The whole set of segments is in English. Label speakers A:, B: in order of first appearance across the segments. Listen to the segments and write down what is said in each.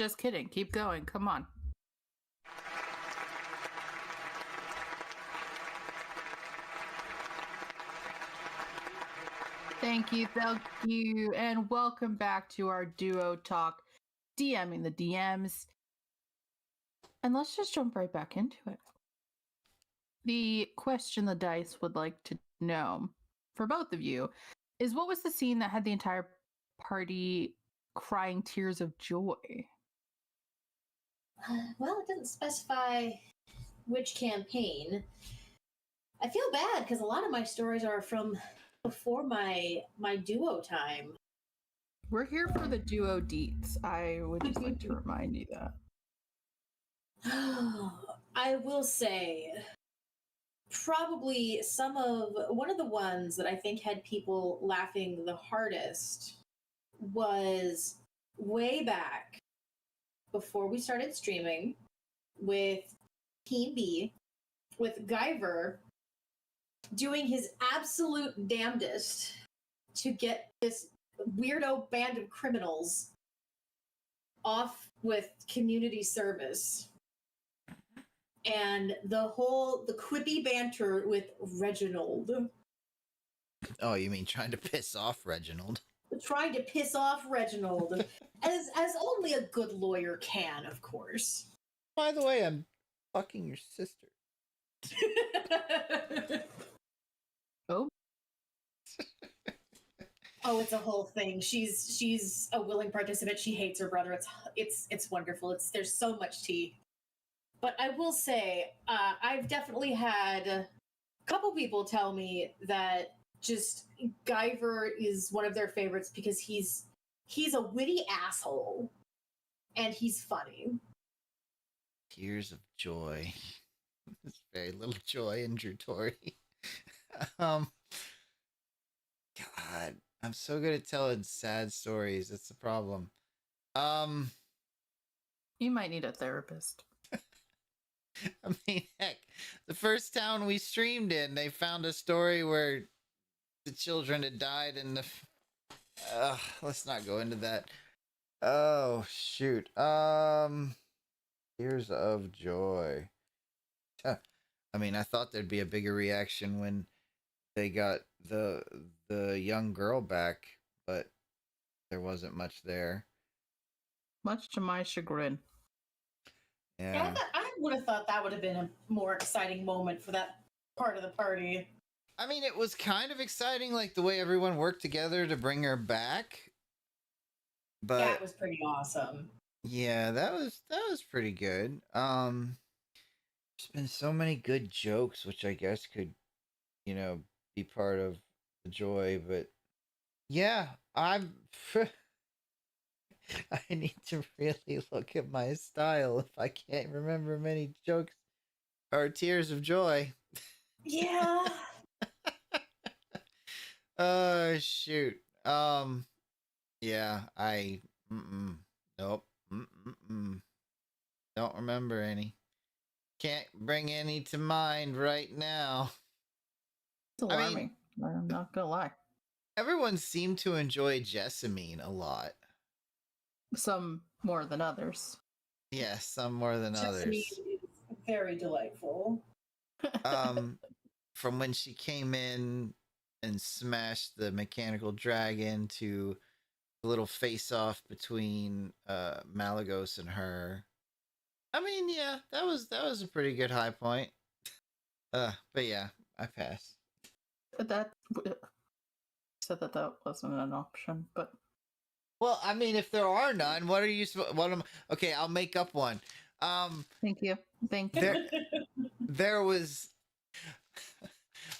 A: Just kidding. Keep going. Come on. Thank you, and welcome back to our DuWo Talk, DMing the DMs. And let's just jump right back into it. The question the dice would like to know, for both of you, is what was the scene that had the entire party crying tears of joy?
B: Well, it didn't specify which campaign. I feel bad because a lot of my stories are from before my DuWo time.
A: We're here for the DuWo deets. I would just like to remind you that.
B: I will say, probably one of the ones that I think had people laughing the hardest was way back before we started streaming with Team B, with Guyver doing his absolute damnedest to get this weirdo band of criminals off with community service. And the quippy banter with Reginald.
C: Oh, you mean trying to piss off Reginald?
B: Trying to piss off Reginald. as only a good lawyer can, of course.
C: By the way, I'm fucking your sister.
A: Oh.
B: Oh, it's a whole thing. She's a willing participant. She hates her brother. It's wonderful. There's so much tea. But I will say, I've definitely had a couple people tell me that just Guyver is one of their favorites because he's a witty asshole and he's funny.
C: Tears of joy. There's very little joy in Drew Tory. God, I'm so good at telling sad stories. That's the problem.
A: You might need a therapist.
C: I mean, heck, the first town we streamed in, they found a story where the children had died in the... let's not go into that. Oh, shoot. Tears of joy. I mean, I thought there'd be a bigger reaction when they got the young girl back, but there wasn't much there.
A: Much to my chagrin.
B: Yeah, I would have thought that would have been a more exciting moment for that part of the party.
C: I mean, it was kind of exciting, like the way everyone worked together to bring her back. But
B: yeah, it was pretty awesome.
C: Yeah, that was pretty good. There's been so many good jokes, which I guess could, be part of the joy. But yeah, I need to really look at my style if I can't remember many jokes or tears of joy.
B: Yeah.
C: Oh, shoot. Yeah, nope. Don't remember any. Can't bring any to mind right now.
A: It's alarming. I'm not gonna lie.
C: Everyone seemed to enjoy Jessamine a lot.
A: Some more than others.
C: Yeah, some more than others.
B: Is very delightful.
C: From when she came in and smashed the mechanical dragon to the little face-off between Malagos and her. I mean, yeah, that was a pretty good high point. But yeah, I pass.
A: That said that wasn't an option, but
C: well, I mean, if there are none, what are you? Okay, I'll make up one.
A: Thank you.
C: There was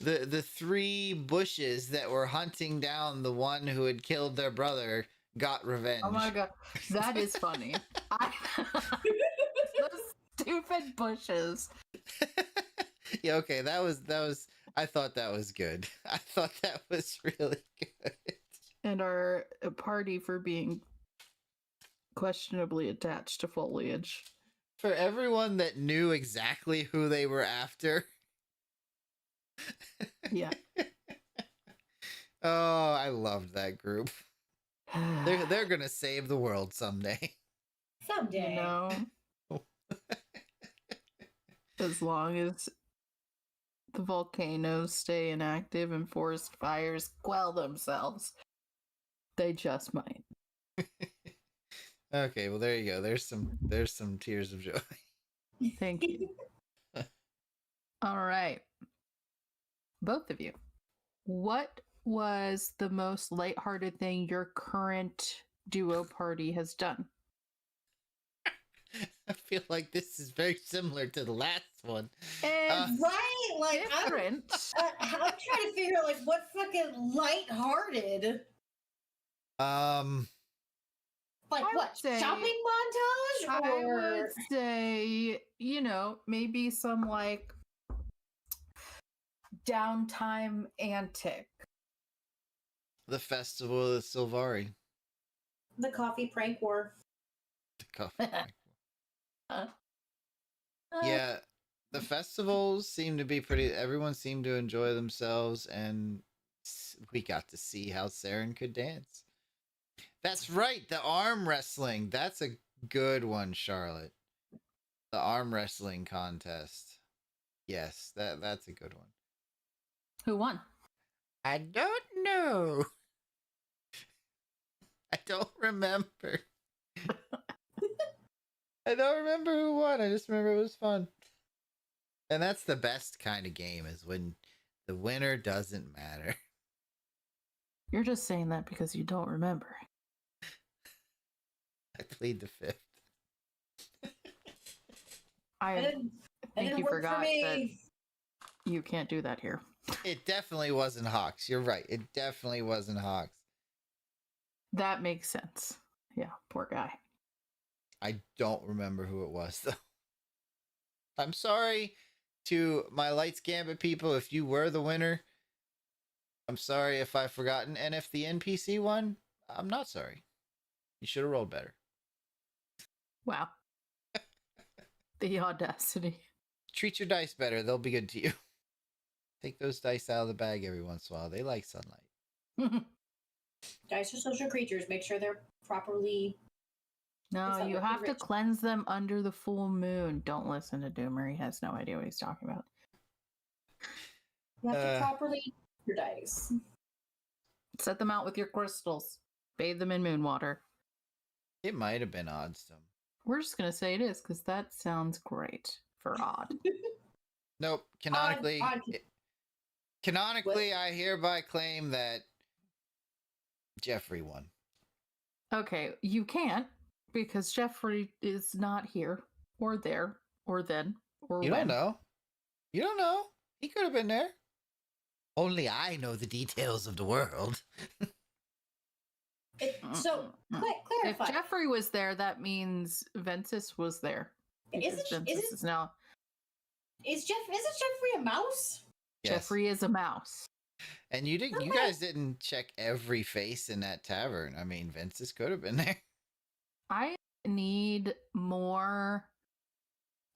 C: the three bushes that were hunting down the one who had killed their brother got revenge.
A: Oh my god, that is funny. Those stupid bushes.
C: Yeah, okay, that was. I thought that was good. I thought that was really good.
A: And our party for being questionably attached to foliage.
C: For everyone that knew exactly who they were after.
A: Yeah.
C: Oh, I loved that group. They're gonna save the world someday.
B: Someday.
A: You know, as long as the volcanoes stay inactive and forest fires quell themselves, they just might.
C: Okay, well there you go. There's some tears of joy.
A: Thank you. All right. Both of you. What was the most lighthearted thing your current duo party has done?
C: I feel like this is very similar to the last one.
A: It's
B: Right? Like,
A: different.
B: I'm trying to figure out, like, what fucking lighthearted. Like,
A: I
B: what?
A: would say-
B: Shopping montage?
A: I
B: Or...
A: would say, maybe some like downtime antic.
C: The Festival of Silvari.
B: The coffee prank war.
C: The coffee break. Yeah, the festivals seem to be pretty. Everyone seemed to enjoy themselves, and we got to see how Saren could dance. That's right, the arm wrestling. That's a good one, Charlotte. The arm wrestling contest. Yes, that's a good one.
A: Who won?
C: I don't know. I don't remember. I don't remember who won. I just remember it was fun. And that's the best kind of game, is when the winner doesn't matter.
A: You're just saying that because you don't remember.
C: I plead the fifth.
A: I
B: It
A: think
B: didn't
A: you
B: work
A: forgot
B: for
A: that
B: me.
A: you can't do that here.
C: It definitely wasn't Hawks. You're right. It definitely wasn't Hawks.
A: That makes sense. Yeah, poor guy.
C: I don't remember who it was, though. I'm sorry to my Lights Gambit people if you were the winner. I'm sorry if I've forgotten. And if the NPC won, I'm not sorry. You should have rolled better.
A: Wow. The audacity.
C: Treat your dice better. They'll be good to you. Take those dice out of the bag every once in a while. They like sunlight.
B: Dice are social creatures. Make sure they're properly.
A: No,
B: It's not
A: you
B: working
A: have to
B: rich.
A: cleanse them under the full moon. Don't listen to Doomer. He has no idea what he's talking about.
B: You have to properly your dice.
A: Set them out with your crystals. Bathe them in moon water.
C: It might have been Oddstum.
A: We're just going to say it is because that sounds great for odd.
C: Nope. Canonically,
B: Odd.
C: canonically, I hereby claim that Jeffrey won.
A: Okay, you can't because Jeffrey is not here or there or then or
C: You
A: when.
C: don't know. You don't know. He could have been there. Only I know the details of the world.
B: So,
A: If
B: clarify.
A: Jeffrey was there, that means Ventus was there.
B: Isn't
A: Because Ventus is now.
B: isn't Jeffrey a mouse?
C: Yes.
A: Jeffrey is a mouse.
C: And you didn't. You guys didn't check every face in that tavern. I mean, Ventus could have been there.
A: I need more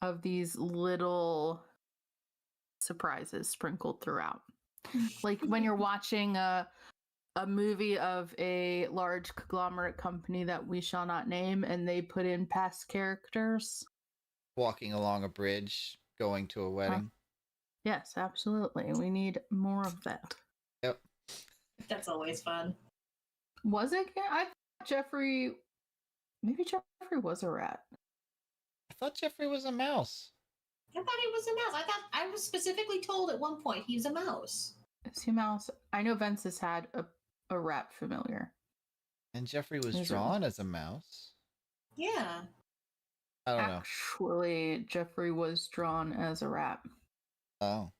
A: of these little surprises sprinkled throughout. Like when you're watching a movie of a large conglomerate company that we shall not name, and they put in past characters.
C: Walking along a bridge, going to a wedding.
A: Yes, absolutely. We need more of that.
C: Yep.
B: That's always fun.
A: Was it? I thought Jeffrey. Maybe Jeffrey was a rat.
C: I thought Jeffrey was a mouse.
B: I thought he was a mouse. I was specifically told at one point he's a mouse.
A: Is he a mouse? I know Ventus had a rat familiar.
C: And Jeffrey was
A: Is it?
C: drawn as a mouse.
B: Yeah.
C: I don't know.
A: Actually, Jeffrey was drawn as a rat.
C: Oh.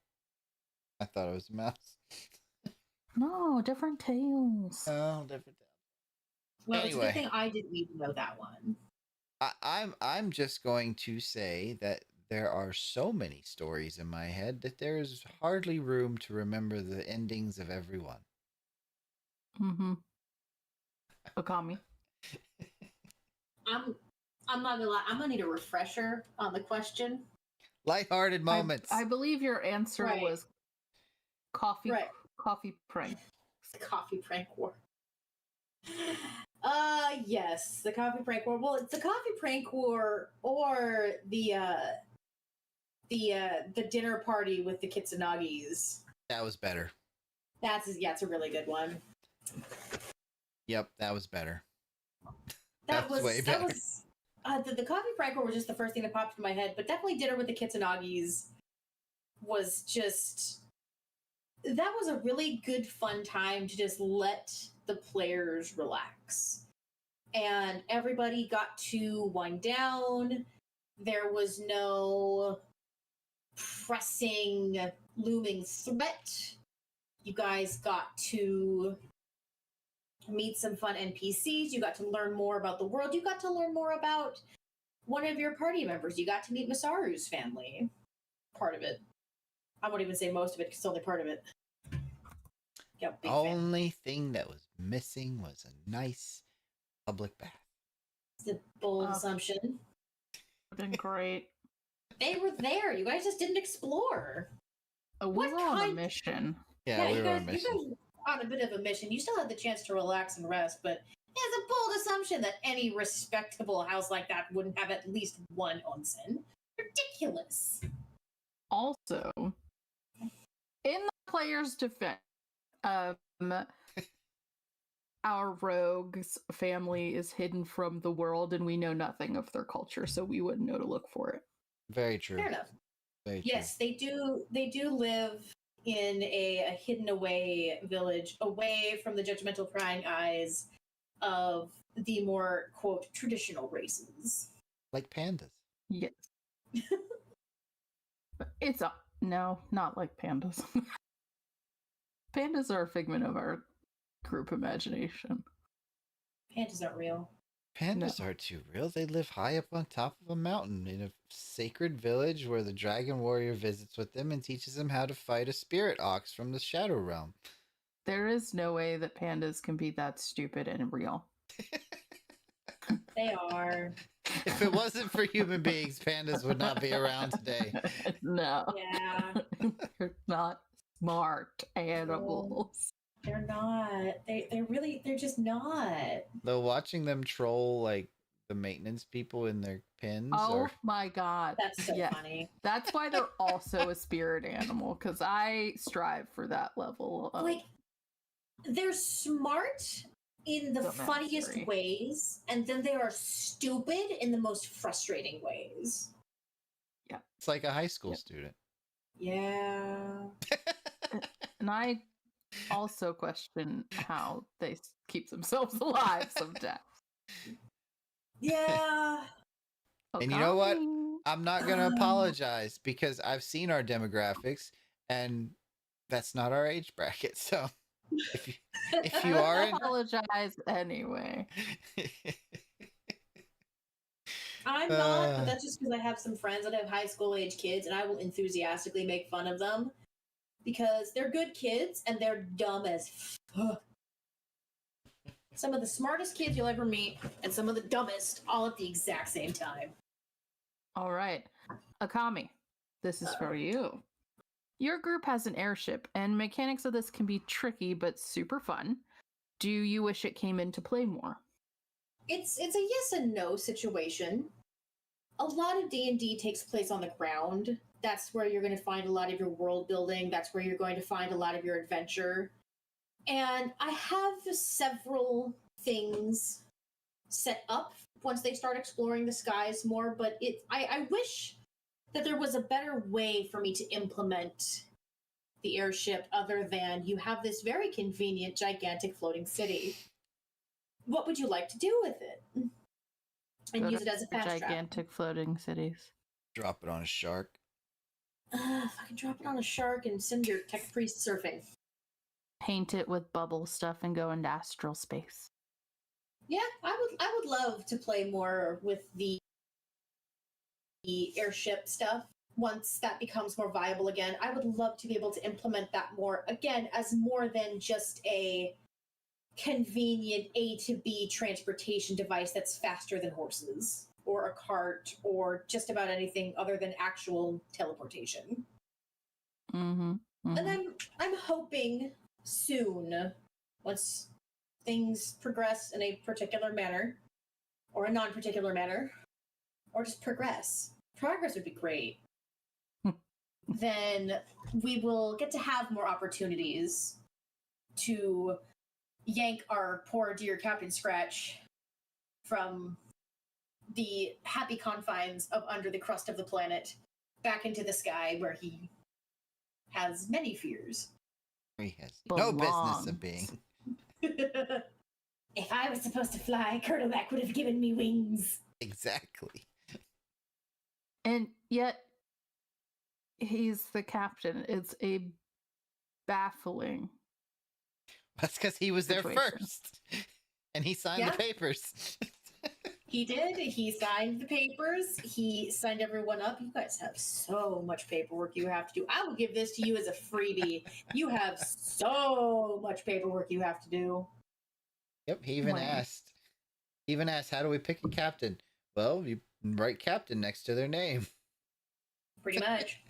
C: I thought it was a mouse.
A: No, different tales.
C: Oh, different.
B: Well, it's a
C: Anyway.
B: good thing I didn't even know that one.
C: I'm just going to say that there are so many stories in my head that there is hardly room to remember the endings of every one.
A: Mm-hmm. Okami.
B: I'm not gonna lie. I'm gonna need a refresher on the question.
C: Lighthearted moments.
A: I believe your answer
B: Right.
A: was coffee.
B: Right.
A: Coffee prank.
B: Coffee prank war. Yes, the coffee prank war. Well, it's the coffee prank war or the dinner party with the Kitsunagis.
C: That was better.
B: It's a really good one.
C: Yep, that was better.
B: That was
C: way better.
B: The coffee prank war was just the first thing that popped in my head, but definitely dinner with the Kitsunagis was just, that was a really good fun time to just let the players relax. And everybody got to wind down. There was no pressing, looming threat. You guys got to meet some fun NPCs. You got to learn more about the world. You got to learn more about one of your party members. You got to meet Masaru's family. Part of it. I won't even say most of it because it's only part of it. Yeah,
C: Only thing that was missing was a nice public bath.
B: It's a bold assumption.
A: Been great.
B: They were there. You guys just didn't explore.
A: We were on a mission.
C: Yeah, we
B: you
C: were on a
B: guys
C: mission.
B: were on a bit of a mission. You still had the chance to relax and rest, but it's a bold assumption that any respectable house like that wouldn't have at least one onsen. Ridiculous.
A: Also, in the player's defense, our rogue's family is hidden from the world and we know nothing of their culture, so we wouldn't know to look for it.
C: Very true.
B: Fair enough.
C: Very
B: yes, true. They do live in a hidden away village, away from the judgmental prying eyes of the more, quote, traditional races.
C: Like pandas.
A: Yes. No, not like pandas. Pandas are a figment of our group imagination.
B: Pandas aren't real.
C: Pandas are too real. They live high up on top of a mountain in a sacred village where the dragon warrior visits with them and teaches them how to fight a spirit ox from the shadow realm.
A: There is no way that pandas can be that stupid and real.
B: They are.
C: If it wasn't for human beings, pandas would not be around today.
A: No.
B: Yeah.
A: They're not smart animals.
B: They're not. They're just not.
C: Though watching them troll like the maintenance people in their pins.
A: Oh my god.
B: That's so funny.
A: That's why they're also a spirit animal, because I strive for that level of
B: they're smart in the funniest ways, and then they are stupid in the most frustrating ways.
A: Yeah.
C: It's like a high school student.
B: Yeah.
A: And I also question how they keep themselves alive sometimes.
B: Yeah.
C: And you know what? I'm not going to apologize because I've seen our demographics and that's not our age bracket. So if you aren't,
A: apologize anyway.
B: I'm not, but that's just because I have some friends that have high school age kids and I will enthusiastically make fun of them because they're good kids and they're dumb as fuck. Some of the smartest kids you'll ever meet and some of the dumbest all at the exact same time.
A: All right. Akami, this is for you. Your group has an airship, and mechanics of this can be tricky but super fun. Do you wish it came into play more?
B: It's a yes and no situation. A lot of D&D takes place on the ground. That's where you're going to find a lot of your world building. That's where you're going to find a lot of your adventure. And I have several things set up once they start exploring the skies more, but I wish that there was a better way for me to implement the airship other than you have this very convenient, gigantic floating city. What would you like to do with it? And use it as a fast
A: gigantic floating cities.
C: Drop it on a shark.
B: If I can drop it on a shark and send your tech priest surfing.
A: Paint it with bubble stuff and go into astral space.
B: Yeah, I would love to play more with the airship stuff once that becomes more viable again. I would love to be able to implement that more again as more than just a convenient A to B transportation device that's faster than horses or a cart or just about anything other than actual teleportation.
A: Mm-hmm.
B: And I'm hoping soon, once things progress in a particular manner, or a non-particular manner, or just progress. Progress would be great. Then we will get to have more opportunities to yank our poor dear Captain Scratch from the happy confines of under the crust of the planet back into the sky where he has many fears.
C: He has no business of being.
B: If I was supposed to fly, Colonel Mac would have given me wings.
C: Exactly.
A: And yet, he's the captain. It's a baffling.
C: That's because he was there
A: situation.
C: first. And he signed
B: Yeah.
C: the papers.
B: He did. He signed the papers. He signed everyone up. You guys have so much paperwork you have to do. I will give this to you as a freebie. You have so much paperwork you have to do.
C: Yep, he even
A: Right.
C: asked. How do we pick a captain? Well, you write captain next to their name.
B: Pretty much.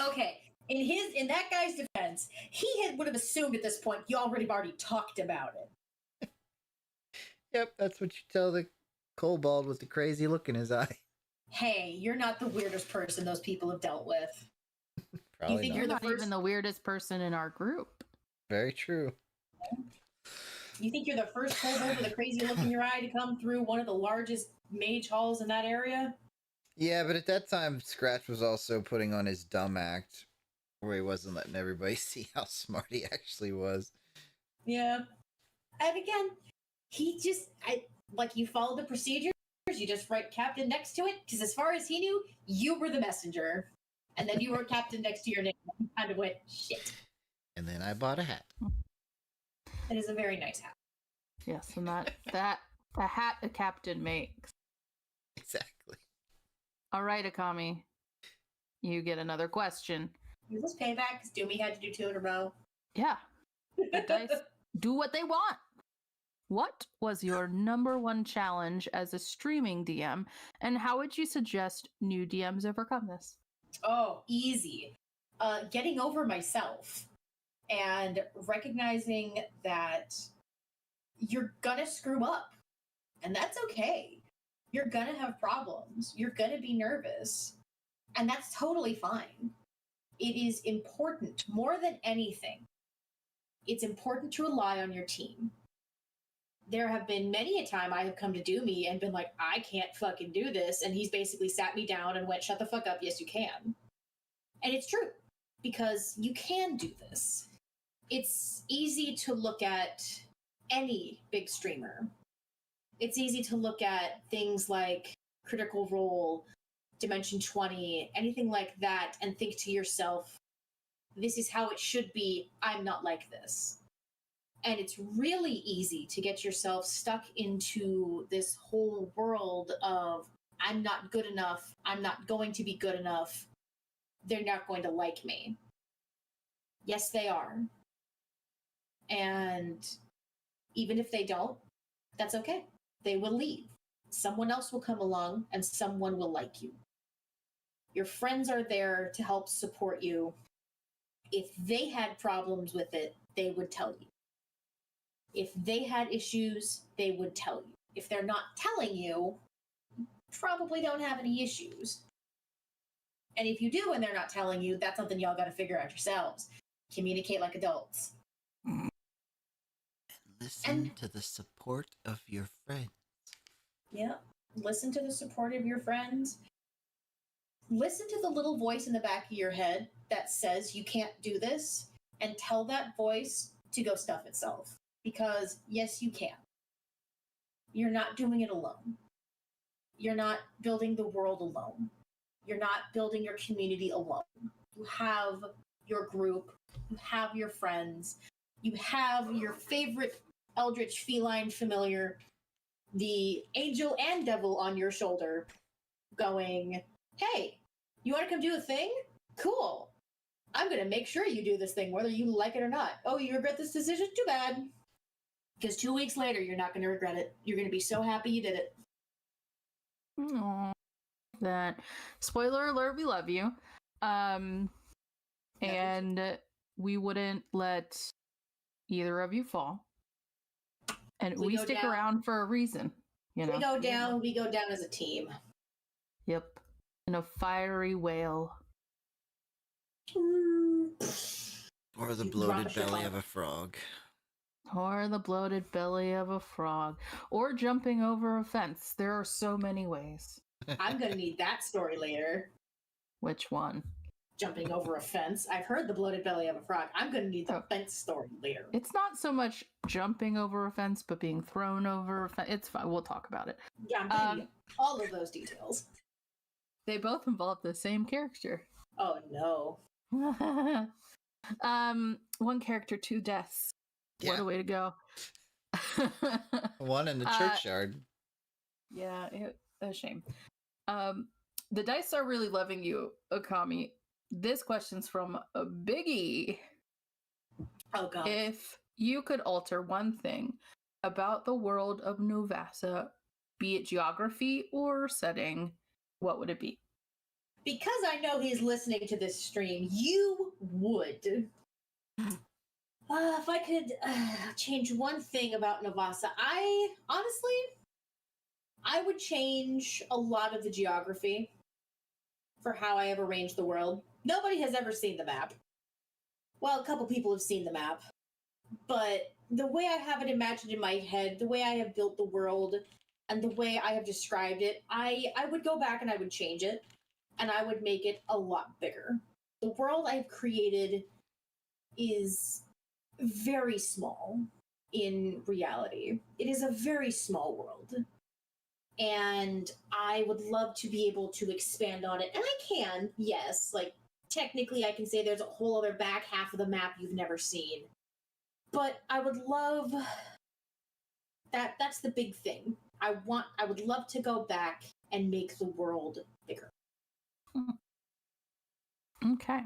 B: Okay. In that guy's defense, would have assumed at this point y'all already talked about it.
C: Yep, that's what you tell the kobold with the crazy look in his eye.
B: Hey, you're not the weirdest person those people have dealt with.
C: Probably
B: think
C: not.
B: you're
A: You're
B: the
A: not
B: first-
A: even the weirdest person in our group.
C: Very true.
B: You think you're the first kobold with a crazy look in your eye to come through one of the largest mage halls in that area?
C: Yeah, but at that time, Scratch was also putting on his dumb act, where he wasn't letting everybody see how smart he actually was.
B: Yeah. And again, you follow the procedures, you just write captain next to it, because as far as he knew, you were the messenger. And then you were captain next to your name. He kind of went, shit.
C: And then I bought a hat.
B: That is a very nice hat.
A: Yes, and that a hat a captain makes.
C: Exactly.
A: All right, Akami. You get another question.
B: Is this payback? Because Doomy had to do 2 in a row.
A: Yeah. The dice do what they want. What was your number one challenge as a streaming DM, and how would you suggest new DMs overcome this?
B: Oh, easy. Getting over myself and recognizing that you're gonna screw up, and that's okay. You're gonna have problems. You're gonna be nervous, and that's totally fine. It is important, more than anything, it's important to rely on your team. There have been many a time I have come to Doomy and been like, I can't fucking do this. And he's basically sat me down and went, shut the fuck up. Yes, you can. And it's true, because you can do this. It's easy to look at any big streamer. It's easy to look at things like Critical Role, Dimension 20, anything like that, and think to yourself, this is how it should be. I'm not like this. And it's really easy to get yourself stuck into this whole world of, I'm not good enough. I'm not going to be good enough. They're not going to like me. Yes, they are. And even if they don't, that's okay. They will leave. Someone else will come along and someone will like you. Your friends are there to help support you. If they had problems with it, they would tell you. If they had issues, they would tell you. If they're not telling you, you probably don't have any issues. And if you do and they're not telling you, that's something y'all got to figure out yourselves. Communicate like adults.
C: Listen to the support of your friends.
B: Yeah. Listen to the support of your friends. Listen to the little voice in the back of your head that says you can't do this, and tell that voice to go stuff itself. Because, yes, you can. You're not doing it alone. You're not building the world alone. You're not building your community alone. You have your group. You have your friends. You have your favorite eldritch feline familiar, the angel and devil on your shoulder, going, hey, you want to come do a thing? Cool. I'm going to make sure you do this thing, whether you like it or not. Oh, you regret this decision? Too bad. Because 2 weeks later, you're not going to regret it. You're going to be so happy you did it.
A: Aww. That spoiler alert, we love you. And we wouldn't let either of you fall. And
B: We
A: we
B: go
A: stick
B: down-
A: around for a reason. You know?
B: We go down as a team.
A: Yep. In a fiery whale.
C: Or the
B: You
C: bloated
B: drop a ship
C: belly
B: on
C: of a frog.
A: Or the bloated belly of a frog. Or jumping over a fence. There are so many ways.
B: I'm gonna need that story later.
A: Which one?
B: Jumping over a fence. I've heard the bloated belly of a frog. I'm gonna need the
A: Oh.
B: fence story later.
A: It's not so much jumping over a fence, but being thrown over a fence. It's fine. We'll talk about it.
B: Yeah, I'm gonna need all of those details.
A: They both involve the same character.
B: Oh no.
A: One character, two deaths. What
C: Yeah.
A: a way to go.
C: One in the churchyard.
A: Yeah, a shame. The dice are really loving you, Akami. This question's from a Biggie.
B: Oh god.
A: If you could alter one thing about the world of Nuvasa, be it geography or setting, what would it be?
B: Because I know he's listening to this stream, you would. If I could change one thing about Navasa, I would change a lot of the geography for how I have arranged the world. Nobody has ever seen the map. Well, a couple people have seen the map. But the way I have it imagined in my head, the way I have built the world, and the way I have described it, I would go back and I would change it. And I would make it a lot bigger. The world I've created is very small in reality. It is a very small world. And I would love to be able to expand on it. And I can, yes. Like, technically I can say there's a whole other back half of the map you've never seen. But I would love that. That's the big thing. I would love to go back and make the world bigger.
A: Okay.